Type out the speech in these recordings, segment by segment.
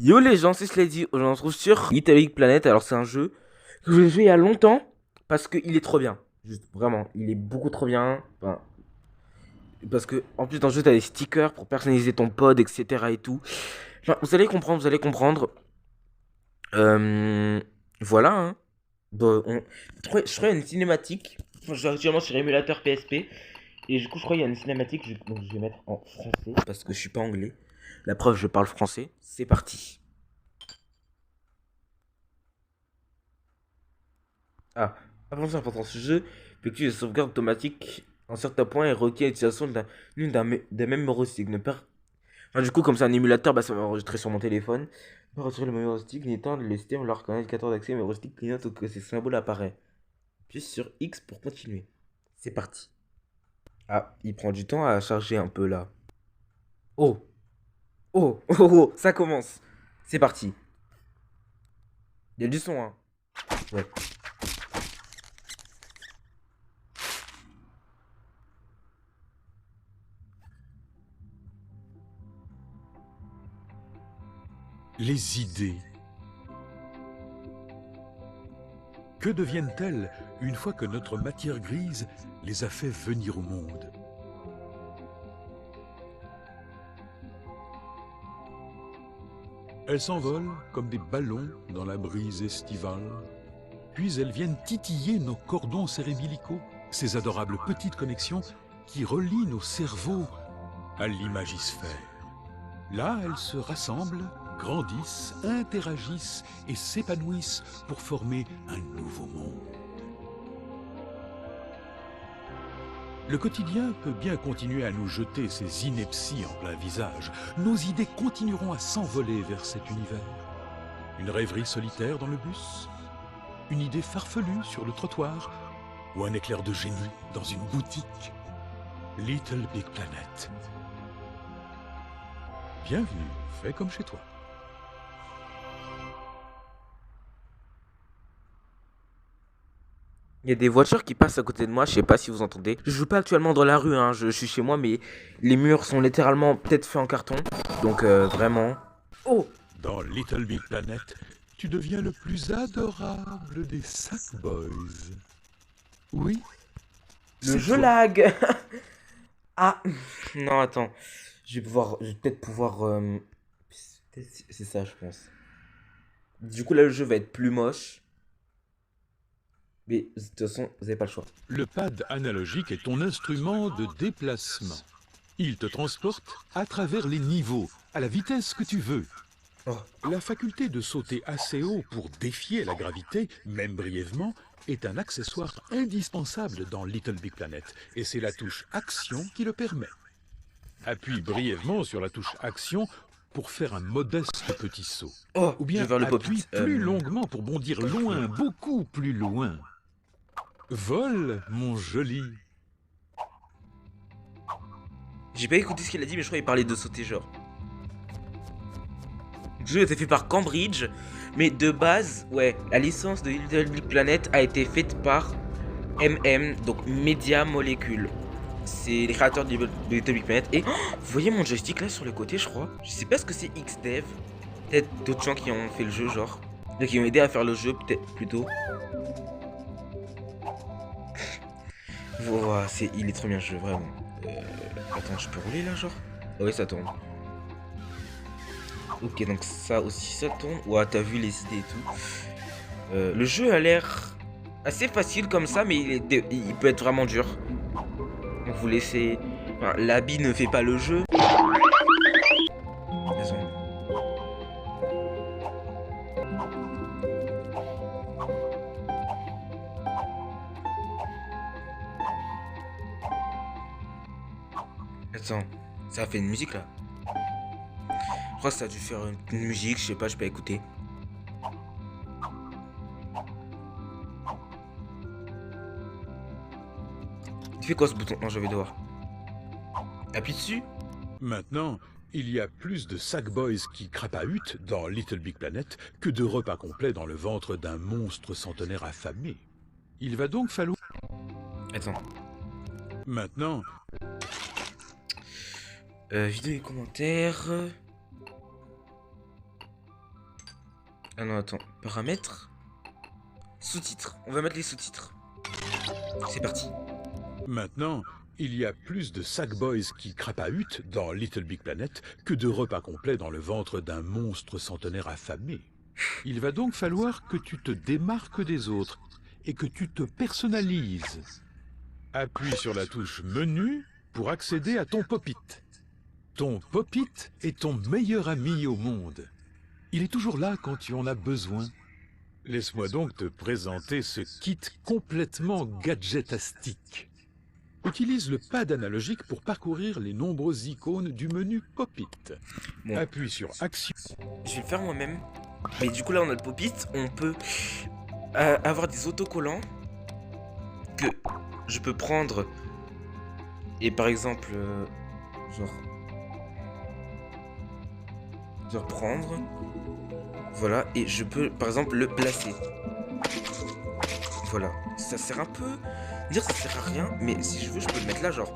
Yo les gens, c'est Slady. Aujourd'hui on se retrouve sur Little Big Planet. Alors c'est un jeu que j'ai joué il y a longtemps parce qu'il est trop bien. Juste vraiment, il est beaucoup trop bien. Enfin, parce que en plus dans le jeu t'as des stickers pour personnaliser ton pod, etc. et tout. Enfin, vous allez comprendre, vous allez comprendre. Euh, voilà. Hein. Bon, je crois qu'il y a une cinématique. Enfin, je suis actuellement sur émulateur PSP et du coup je crois qu'il y a une cinématique. Donc je vais mettre en français parce que je suis pas anglais. La preuve, je parle français. C'est parti. Ah, attention, important ce jeu, effectue des sauvegardes automatiques en certains points et requiert l'utilisation d'un même heuristique. Ne perd... Enfin, du coup, comme c'est un émulateur, bah, ça va enregistrer sur mon téléphone. Ne pas retirer le même heuristique, ni éteindre le système lors qu'un indicateur d'accès mais heuristique clignote ou que ces symboles apparaît. Puis sur X pour continuer. C'est parti. Ah, il prend du temps à charger un peu là. Oh, oh, oh, oh, ça commence. C'est parti. Il y a du son, hein. Ouais. Les idées. Que deviennent-elles une fois que notre matière grise les a fait venir au monde? Elles s'envolent comme des ballons dans la brise estivale, puis elles viennent titiller nos cordons cérébilicaux, ces adorables petites connexions qui relient nos cerveaux à l'imagisphère. Là, elles se rassemblent, grandissent, interagissent et s'épanouissent pour former un nouveau monde. Le quotidien peut bien continuer à nous jeter ses inepties en plein visage. Nos idées continueront à s'envoler vers cet univers. Une rêverie solitaire dans le bus, une idée farfelue sur le trottoir, ou un éclair de génie dans une boutique. Little Big Planet. Bienvenue, fais comme chez toi. Il y a des voitures qui passent à côté de moi, je sais pas si vous entendez. Je joue pas actuellement dans la rue, hein, je suis chez moi, mais les murs sont littéralement peut-être faits en carton. Donc vraiment. Oh, Dans Little Big Planet, tu deviens le plus adorable des Sackboys. Oui, le c'est jeu toi. lag. Ah, non, attends. Je vais peut-être pouvoir. C'est ça, je pense. Du coup, là, le jeu va être plus moche. Mais de toute façon, vous avez pas le choix. Le pad analogique est ton instrument de déplacement. Il te transporte à travers les niveaux, à la vitesse que tu veux. Oh, La faculté de sauter assez haut pour défier la gravité, même brièvement, est un accessoire indispensable dans Little Big Planet, et c'est la touche Action qui le permet. Appuie brièvement sur la touche Action pour faire un modeste petit saut. oh, Ou je vais bien vers le appuie pop-it. plus longuement pour bondir loin, beaucoup plus loin. Vole, mon joli. J'ai pas écouté ce qu'il a dit, mais je crois qu'il parlait de sauter, genre. Le jeu a été fait par Cambridge, mais de base, ouais, la licence de Little Big Planet a été faite par donc Media Molecule. C'est les créateurs de Little Big Planet. Et vous voyez mon joystick là sur le côté, je crois. Je sais pas ce que c'est XDev. Peut-être d'autres gens qui ont fait le jeu, genre. Qui ont aidé à faire le jeu, peut-être plutôt. Voilà, il est trop bien le jeu, vraiment. Attends, je peux rouler là, genre? Ah oui, ça tourne. Ok, donc ça aussi, ça tourne. Ouais, t'as vu les idées et tout. Le jeu a l'air assez facile comme ça, mais il peut être vraiment dur. Donc vous laissez... Enfin, l'habit ne fait pas le jeu. Désolé. Attends, ça a fait une musique là. Je crois que ça a dû faire une musique, je sais pas, je peux écouter. Il fait quoi ce bouton? Non, je vais devoir. Appuie dessus. Maintenant, il y a plus de Sackboys qui crapahutent dans Little Big Planet que de repas complets dans le ventre d'un monstre centenaire affamé. Il va donc falloir... Attends. Maintenant, Vidéo et commentaires. Ah non, attends. Paramètres. Sous-titres. On va mettre les sous-titres. C'est parti. Maintenant, il y a plus de Sackboys qui crapahutent dans Little Big Planet que de repas complets dans le ventre d'un monstre centenaire affamé. Il va donc falloir que tu te démarques des autres et que tu te personnalises. Appuie sur la touche Menu pour accéder à ton Pop-it. Ton Pop-it est ton meilleur ami au monde. Il est toujours là quand tu en as besoin. Laisse-moi donc te présenter ce kit complètement gadgetastique. Utilise le pad analogique pour parcourir les nombreuses icônes du menu Pop-it. Bon. Appuie sur Action. Je vais le faire moi-même. Mais du coup, là, on a le Pop-it. On peut avoir des autocollants que je peux prendre. Et par exemple, genre prendre. Voilà. Et je peux, par exemple, le placer. Voilà. Ça sert un peu... Dire ça sert à rien, mais si je veux, je peux le mettre là, genre.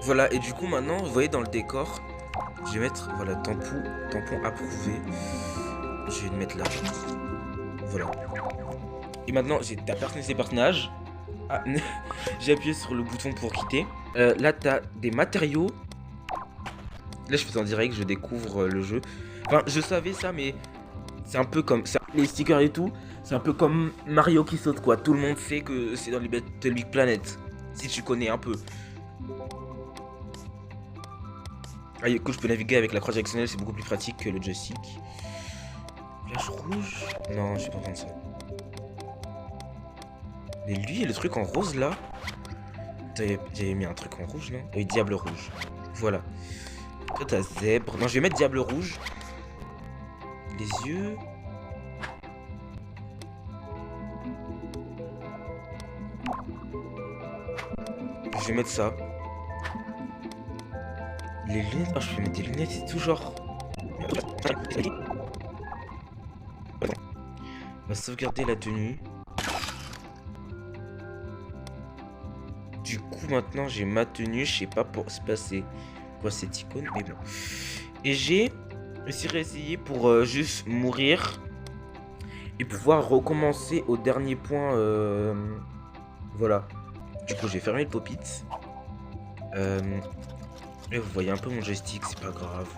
Voilà, et du coup, maintenant, vous voyez dans le décor, je vais mettre, voilà, tampon approuvé. Je vais le mettre là. Voilà. Et maintenant, j'ai ta personnalité personnage. Ah, j'ai appuyé sur le bouton pour quitter. Là, t'as des matériaux. Là, je fais en direct, je découvre le jeu. Enfin, je savais ça, mais c'est un peu comme ça. Les stickers et tout, c'est un peu comme Mario qui saute, quoi. Tout le monde sait que c'est dans les Little Big Planet. Si tu connais un peu. Ah, écoute, je peux naviguer avec la croix directionnelle, c'est beaucoup plus pratique que le joystick. Flash rouge. Non, je vais pas prendre ça. Mais lui, et le truc en rose là. J'avais mis un truc en rouge là. Oui, diable rouge. Voilà. Après, t'as zèbre. Non, je vais mettre diable rouge. Les yeux. Je vais mettre ça. Les lunettes. Oh, je peux mettre des lunettes et tout, genre. On va sauvegarder la tenue. Du coup, maintenant, j'ai ma tenue. Je sais pas pour se passer quoi cette icône, mais bon. Et j'ai aussi réessayé pour juste mourir et pouvoir recommencer au dernier point. Voilà. Du coup, j'ai fermé le pop-it. Et vous voyez un peu mon joystick, c'est pas grave.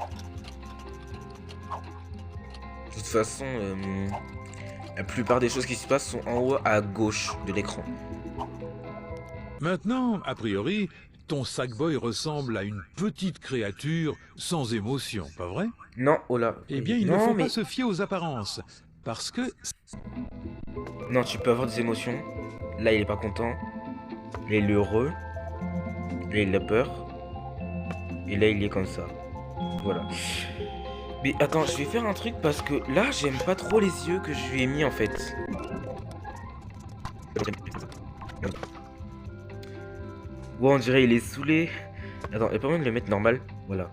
De toute façon, la plupart des choses qui se passent sont en haut à gauche de l'écran. Maintenant, a priori, ton Sackboy ressemble à une petite créature sans émotion, pas vrai? Non, oh là. Eh bien, il ne faut pas se fier aux apparences, parce que... Non, tu peux avoir des émotions. Là, il est pas content. Là, il est heureux. Là, il a peur. Et là, il est comme ça. Voilà. Mais attends, je vais faire un truc parce que là, j'aime pas trop les yeux que je lui ai mis en fait. Ouais, on dirait il est saoulé. Attends, il y a pas moyen de le mettre normal. Voilà.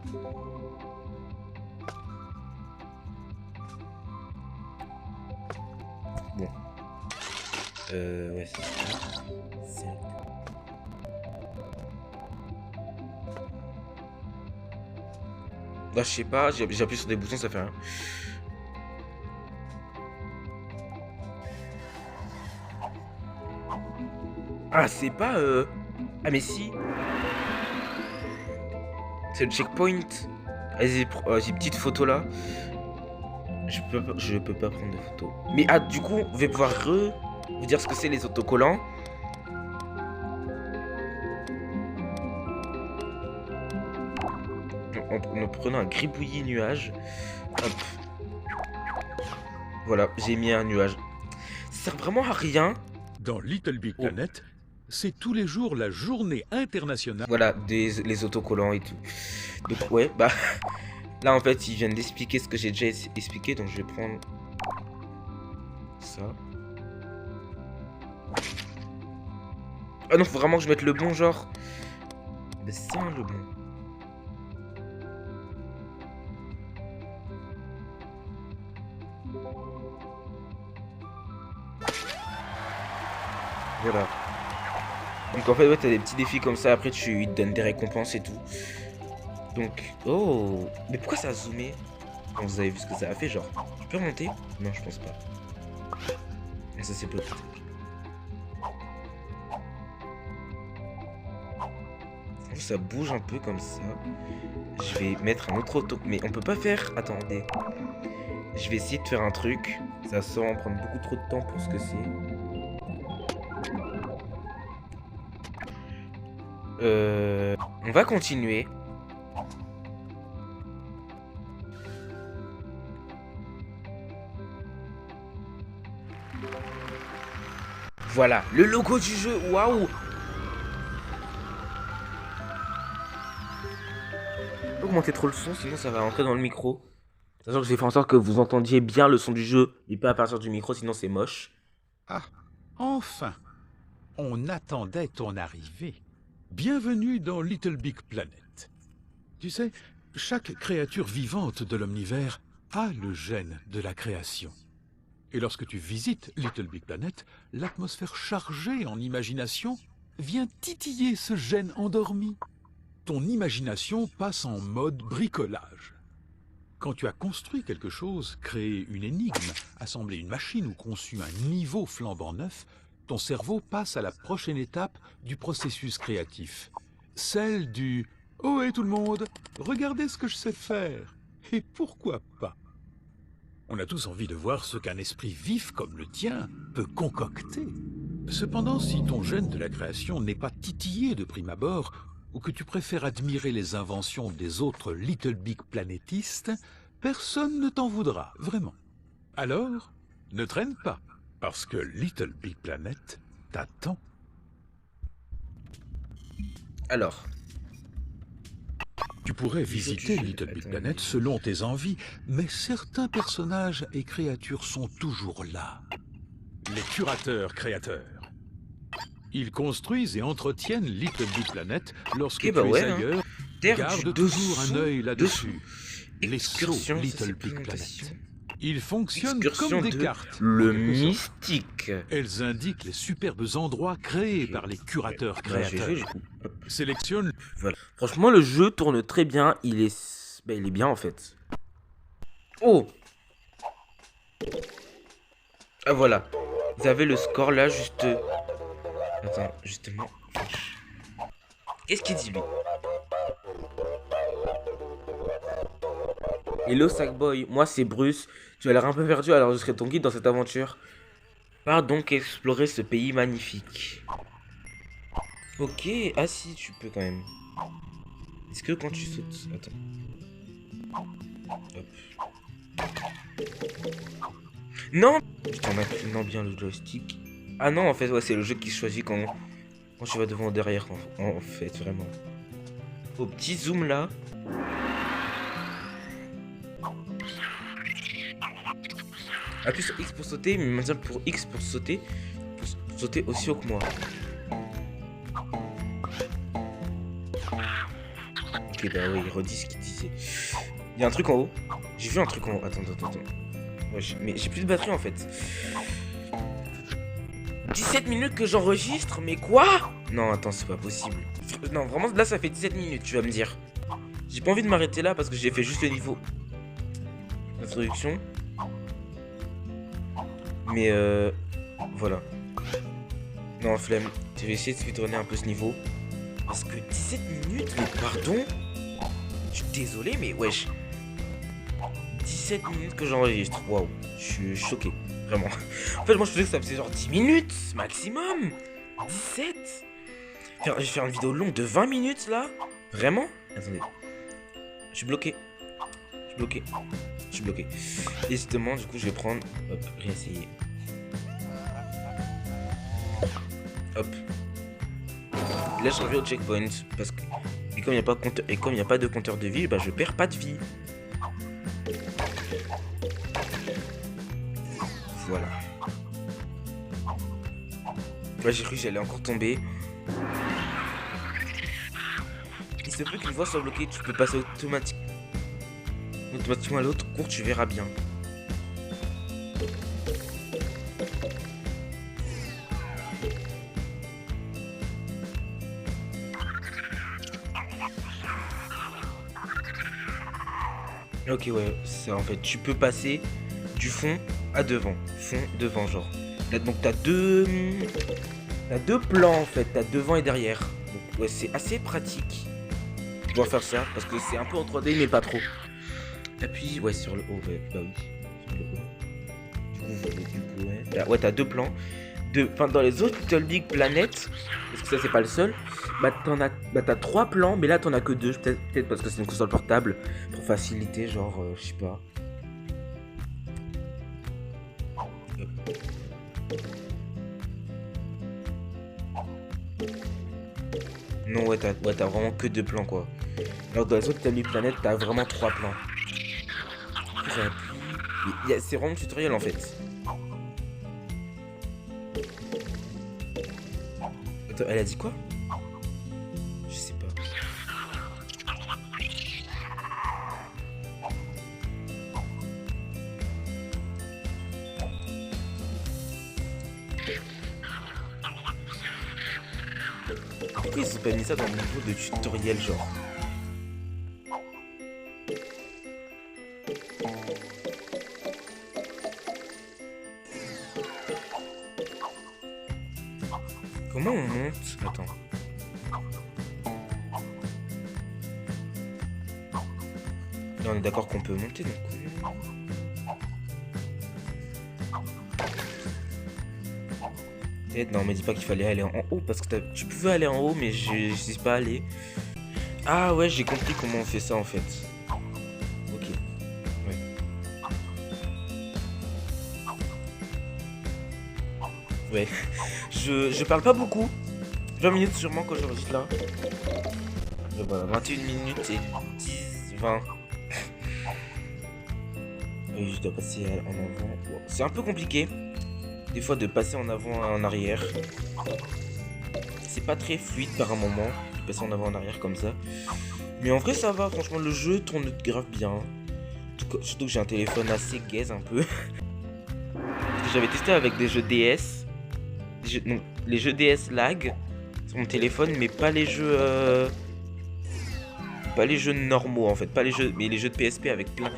Bon. Ouais, c'est ça. Là, je sais pas, j'appuie sur des boutons, ça fait rien. Ah, c'est pas Ah, mais si. C'est le checkpoint. Vas-y, j'ai petite photo là. Je peux pas prendre de photo. Mais ah, du coup, on va pouvoir vous dire ce que c'est les autocollants. En prenant un gribouillis nuage. Hop. Voilà, j'ai mis un nuage. Ça sert vraiment à rien. Dans Little Big Planet, c'est tous les jours la journée internationale. Voilà, les autocollants et tout. Donc ouais, bah... Là en fait, ils viennent d'expliquer ce que j'ai déjà expliqué. Donc je vais prendre... ça. Ah non, faut vraiment que je mette le bon genre. Mais c'est le bon. Voilà. Donc en fait, ouais, t'as des petits défis comme ça. Après, ils te donnent des récompenses et tout. Donc, oh. Mais pourquoi ça a zoomé? Quand vous avez vu ce que ça a fait, genre. Je peux remonter? Non, je pense pas. Et ça c'est bloqué. Ça bouge un peu comme ça. Je vais mettre un autre auto. Mais on peut pas faire. Attendez. Je vais essayer de faire un truc. Ça va sûrement prendre beaucoup trop de temps pour ce que c'est. On va continuer. Voilà, le logo du jeu. Waouh! Augmentez trop le son, sinon ça va rentrer dans le micro. Sachant que j'ai fait en sorte que vous entendiez bien le son du jeu et pas à partir du micro, sinon c'est moche. Ah, enfin, on attendait ton arrivée. Bienvenue dans Little Big Planet. Tu sais, chaque créature vivante de l'omnivers a le gène de la création. Et lorsque tu visites Little Big Planet, l'atmosphère chargée en imagination vient titiller ce gène endormi. Ton imagination passe en mode bricolage. Quand tu as construit quelque chose, créé une énigme, assemblé une machine ou conçu un niveau flambant neuf, ton cerveau passe à la prochaine étape du processus créatif. Celle du « Ohé tout le monde, regardez ce que je sais faire !» Et pourquoi pas? On a tous envie de voir ce qu'un esprit vif comme le tien peut concocter. Cependant, si ton gène de la création n'est pas titillé de prime abord, ou que tu préfères admirer les inventions des autres Little Big Planétistes, personne ne t'en voudra, vraiment. Alors, ne traîne pas, parce que Little Big Planet t'attend. Alors, Tu pourrais visiter Little Big Planet selon tes envies, mais certains personnages et créatures sont toujours là. Les curateurs créateurs. Ils construisent et entretiennent Little Big Planet lorsque bah tu ouais, es ailleurs. Terre Garde du toujours un dessous, œil là-dessus. Les excursion, sauts ça, Little c'est Big présentation. Planet. Ils fonctionnent Excursion comme des de cartes. le en quelque sorte. mystique. Elles indiquent les superbes endroits créés par les curateurs Bah, je vais créateurs. jouer, du coup. Hop, Sélectionne. voilà. Franchement, le jeu tourne très bien. Il est bien en fait. Oh! Ah voilà. Vous avez le score là, juste. Attends, justement. Qu'est-ce qu'il dit lui? Hello Sackboy, moi c'est Bruce. Tu as l'air un peu perdu, alors je serai ton guide dans cette aventure. Pars donc explorer ce pays magnifique. Ok, ah si, tu peux quand même. Est-ce que quand tu sautes... Attends. Hop. Non! Putain, en inclinant bien le joystick. Ah non, en fait, ouais, c'est le jeu qui choisit quand tu vas devant ou derrière, en fait, vraiment. Au petit zoom là. Appuie sur X pour sauter, mais maintenant pour X pour sauter aussi haut que moi. Ok, bah oui, il redit ce qu'il disait. Il y a un truc en haut. J'ai vu un truc en haut. Attends. Ouais, mais j'ai plus de batterie en fait. 17 minutes que j'enregistre, mais quoi? Non, attends, c'est pas possible. Non, vraiment, là ça fait 17 minutes, tu vas me dire. J'ai pas envie de m'arrêter là parce que j'ai fait juste le niveau d'introduction. Mais voilà. Non, flemme. Je vais essayer de tourner un peu ce niveau. Parce que 17 minutes, mais pardon. Je suis désolé, mais wesh. 17 minutes que j'enregistre. Waouh. Je suis choqué. Vraiment. En fait, moi, je pensais que ça faisait genre 10 minutes maximum. 17. Je vais faire une vidéo longue de 20 minutes là. Vraiment? Attendez. Je suis bloqué. Et justement, du coup, je vais prendre. Hop, réessayer. Hop. Là, je reviens au checkpoint. Parce que. Et comme il n'y a pas de compteur de vie, bah je perds pas de vie. Voilà. Là, j'ai cru que j'allais encore tomber. Il se peut qu'une voie soit bloquée, tu peux passer automatiquement à l'autre cours, tu verras bien. Ok, ouais, ça en fait, tu peux passer du fond à devant. Fond, devant, genre. Là, donc t'as deux plans en fait, t'as devant et derrière. Donc ouais, c'est assez pratique. Je dois faire ça parce que c'est un peu en 3D mais pas trop. Appuie, ouais, sur le haut, ouais, bah oui. Sur le haut. Du coup, ouais. Ouais, t'as deux plans. Enfin, dans les autres Little Big Planet, parce que ça c'est pas le seul, t'as trois plans, mais là t'en as que deux, peut-être parce que c'est une console portable, pour faciliter, genre, je sais pas. Non, ouais, t'as vraiment que deux plans, quoi. Alors dans les autres Little Big Planet, t'as vraiment trois plans. C'est vraiment tutoriel en fait. Attends, elle a dit quoi? Je sais pas. Pourquoi ils ont pas mis ça dans le niveau de tutoriel, genre? Comment on monte? Attends. Là, on est d'accord qu'on peut monter, donc. Non, mais dis pas qu'il fallait aller en haut, parce que tu pouvais aller en haut, mais je sais pas aller. Ah ouais, j'ai compris comment on fait ça en fait. Ok. Ouais. Ouais. Je parle pas beaucoup. 20 minutes sûrement quand j'enregistre là. Et voilà, 21 minutes et 10, 20. Oui, je dois passer en avant. Wow. C'est un peu compliqué. Des fois de passer en avant et en arrière. C'est pas très fluide par un moment. De passer en avant et en arrière comme ça. Mais en vrai ça va, franchement le jeu tourne grave bien. Surtout que j'ai un téléphone assez gaze un peu. J'avais testé avec des jeux DS. Donc, les jeux DS lag sur mon téléphone, mais pas les jeux pas les jeux normaux en fait, pas les jeux, mais les jeux de PSP avec plein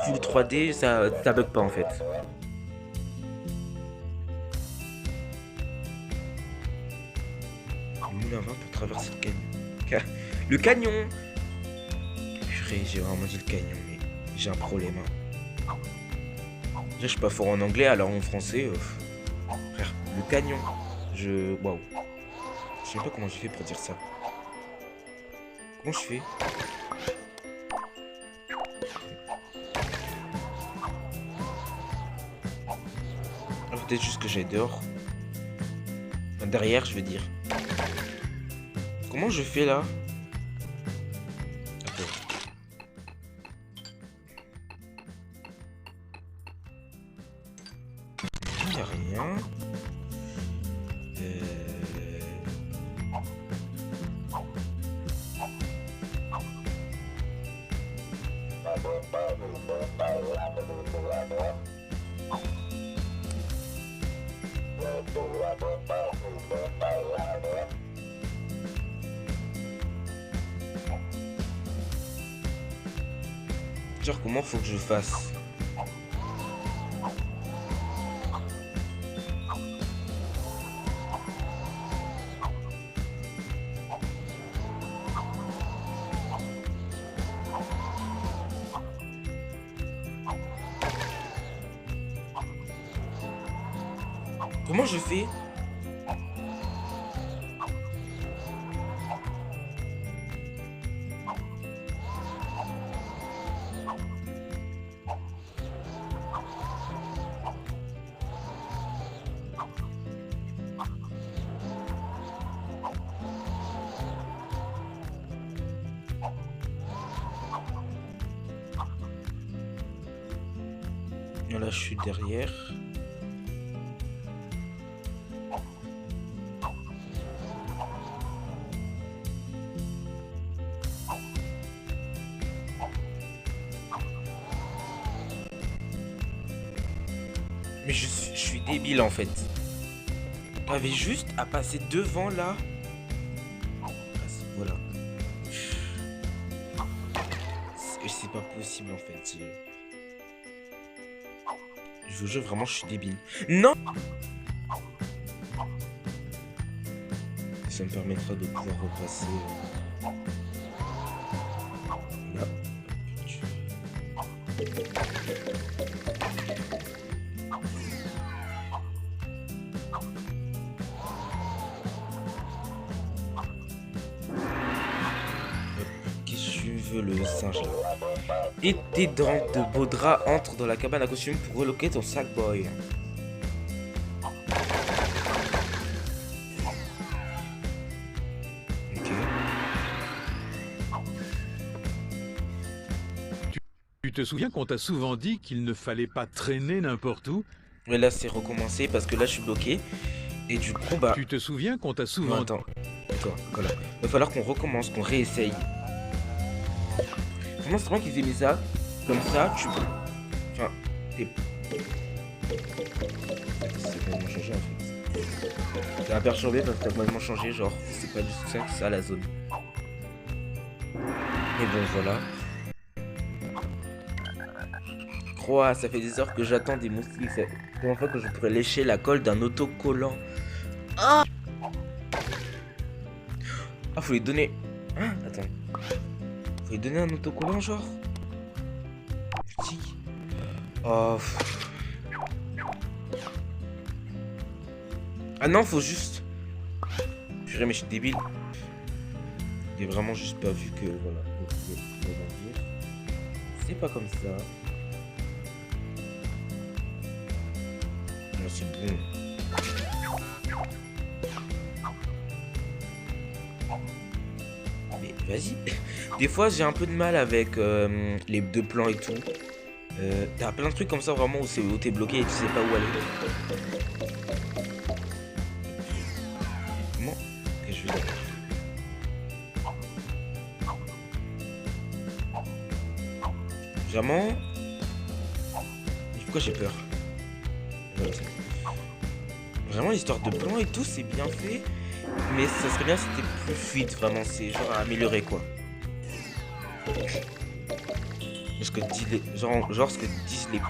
full 3D, ça bug pas en fait. Moulin à vent pour traverser le canyon. Le canyon. Purée, j'ai vraiment dit le canyon, mais j'ai un problème. Hein. Déjà, je suis pas fort en anglais, alors en français, frère, le canyon. Waouh. Je sais pas comment j'ai fait pour dire ça. Comment je fais? Ah, peut-être juste que j'aille dehors. Enfin, derrière, je veux dire. Comment je fais là? Attends. Il n'y a rien. Genre comment faut que je fasse? Comment je fais? Là, je suis derrière. Mais je suis débile en fait. T'avais juste à passer devant là. Voilà. C'est pas possible. possible en fait. Je vous jure, vraiment, je suis débile. Non! Ça me permettra de pouvoir repasser là. Qu'est-ce que tu veux, le singe là? Et tes dents de beaux draps entrent dans la cabane à costume pour reloquer ton sac boy. Ok. Tu te souviens qu'on t'a souvent dit qu'il ne fallait pas traîner n'importe où? Mais là c'est recommencé parce que là je suis bloqué. Et du coup bah... Tu te souviens qu'on t'a souvent... Non, attends. Voilà. Il va falloir qu'on recommence, qu'on réessaye. Vraiment c'est moi qu'ils aient mis ça. Comme ça tu... Enfin... T'es... C'est vraiment changé en fait. Ça a perturbé parce que t'as complètement changé, genre c'est pas du tout ça la zone. Et bon voilà. Croix, ça fait des heures que j'attends des moustiques. C'est la première fois que je pourrais lécher la colle d'un autocollant. Ah, faut lui donner... Hein, attends. Faut lui donner un autocollant genre. Putain. Oh. Ah non, faut juste... Purée, mais je suis débile. J'ai vraiment juste pas vu que... Voilà. C'est pas comme ça. Non, c'est bon. Mais vas-y. Des fois, j'ai un peu de mal avec les deux plans et tout. T'as plein de trucs comme ça vraiment où t'es bloqué et tu sais pas où aller. Comment que je vais dire? Vraiment? Mais pourquoi j'ai peur? Voilà, vraiment l'histoire de plan et tout c'est bien fait. Mais ça serait bien si c'était plus fluide vraiment. C'est genre à améliorer quoi. Ce que disent les... genre ce que disent les...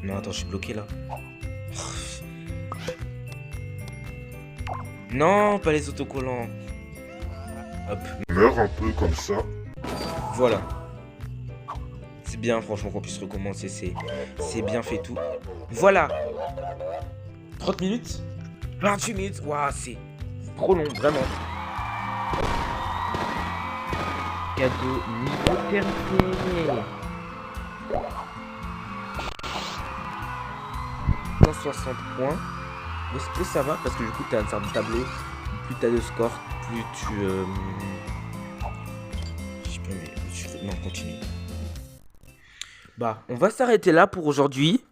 Non attends je suis bloqué là. Non pas les autocollants. Hop. Meurs un peu comme ça. Voilà. C'est bien franchement qu'on puisse recommencer. C'est bien fait tout. Voilà. 30 minutes 28 minutes. Waouh c'est trop long vraiment. Cadeau niveau terminé. 160 points. Est-ce que ça va? Parce que du coup t'as un certain tableau. Plus t'as de score, plus tu... Je sais pas mais... Non, continue. Bah, on va s'arrêter là pour aujourd'hui.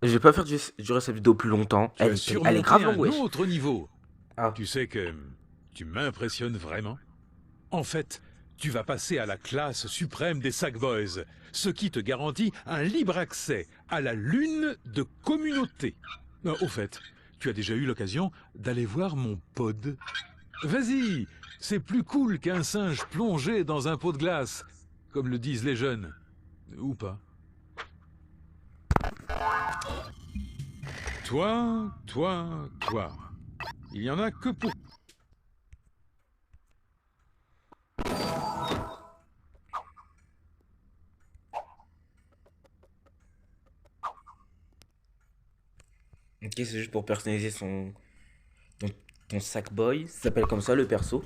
Je vais pas faire durer cette vidéo plus longtemps. Elle est grave longue, wesh. Un autre niveau. Ah. Tu sais que tu m'impressionnes vraiment. En fait, tu vas passer à la classe suprême des Sackboys, ce qui te garantit un libre accès à la lune de communauté. Au fait, tu as déjà eu l'occasion d'aller voir mon pod. Vas-y, c'est plus cool qu'un singe plongé dans un pot de glace, comme le disent les jeunes. Ou pas. Toi. Il y en a que pour... Ok, c'est juste pour personnaliser ton Sackboy. Ça s'appelle comme ça le perso.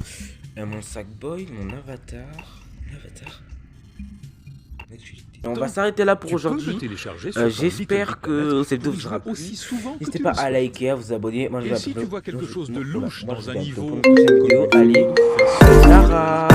Mon Sackboy, mon avatar. On va s'arrêter là pour aujourd'hui. J'espère que cette vidéo vous aura plu. N'hésitez pas à liker, à vous abonner. Moi, Et si tu vois quelque chose de louche dans un niveau... Allez, Sarah.